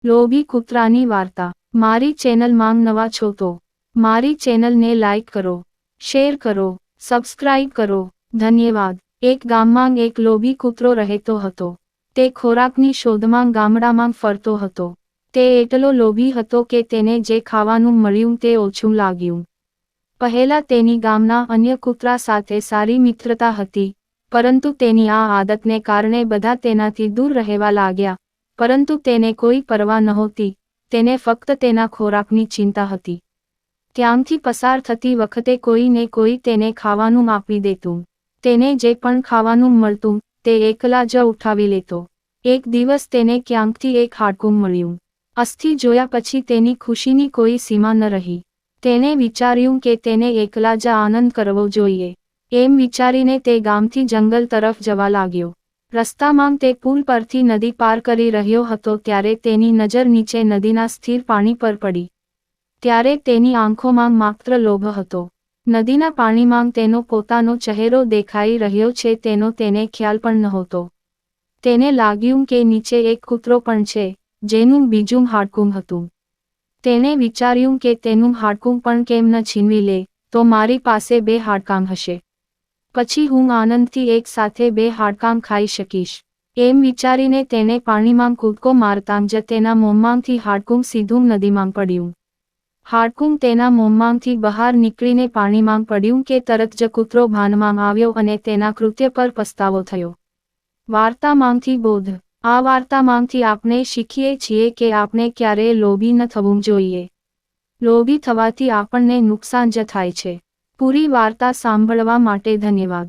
લોભી કૂતરાની વાર્તા। મારી ચેનલમાં નવા છો તો મારી ચેનલને લાઈક કરો, શેર કરો, સબસ્ક્રાઇબ કરો। ધન્યવાદ। એક ગામમાં એક લોભી કૂતરો રહેતો હતો। તે ખોરાકની શોધમાં ગામડામાં ફરતો હતો। તે એટલો લોભી હતો કે તેને જે ખાવાનું મળ્યું તે ઓછું લાગ્યું। પહેલા તેની ગામના અન્ય કૂતરા સાથે સારી મિત્રતા હતી, પરંતુ તેની આ આદતને કારણે બધા તેનાથી દૂર રહેવા લાગ્યા। પરંતુ તેને કોઈ પરવા નહોતી, તેને ફક્ત તેના ખોરાકની ચિંતા હતી। ત્યાંથી પસાર થતી વખતે કોઈ ને કોઈ તેને ખાવાનું આપી દેતું। તેને જે પણ ખાવાનું મળતું તે એકલા જ ઉઠાવી લેતો। એક દિવસ તેને ક્યાંકથી એક હાડકું મળ્યું। અસ્થિ જોયા પછી તેની ખુશીની કોઈ સીમા ન રહી। તેને વિચાર્યું કે તેને એકલા જ આનંદ કરવો જોઈએ। એમ વિચારીને તે ગામથી જંગલ તરફ જવા લાગ્યો। રસ્તામાં તે પુલ પરથી નદી પાર કરી રહ્યો હતો ત્યારે તેની નજર નીચે નદીના સ્થિર પાણી પર પડી। ત્યારે તેની આંખોમાં માત્ર લોભ હતો। નદીના પાણીમાં તેનો પોતાનો ચહેરો દેખાઈ રહ્યો છે તેનો તેને ખ્યાલ પણ નહોતો। તેને લાગ્યું કે નીચે એક કૂતરો પણ છે, જેનું બીજું હાડકું હતું। તેણે વિચાર્યું કે તેનું હાડકું પણ કેમ ન છીનવી લે, તો મારી પાસે 2 હાડકાં હશે। પછી હું આનંદથી એક સાથે 2 હાડકાં ખાઈ શકીશ। એમ વિચારીને તેણે પાણીમાં કૂદકો મારતાં જ તેના મોંમાંથી હાડકું સીધું નદીમાં પડ્યું। હાડકું તેના મોંમાંથી બહાર નીકળીને પાણીમાં પડ્યું કે તરત જ કૂતરો ભાનમાં આવ્યો અને તેના કૃત્ય પર પસ્તાવો થયો। વાર્તામાંથી બોધ। આ વાર્તામાંથી આપણે શીખીએ છીએ કે આપણે ક્યારેય લોભી ન થવું જોઈએ। લોભી થવાથી આપણને નુકસાન જ થાય છે। પૂરી વાર્તા સાંભળવા માટે ધન્યવાદ।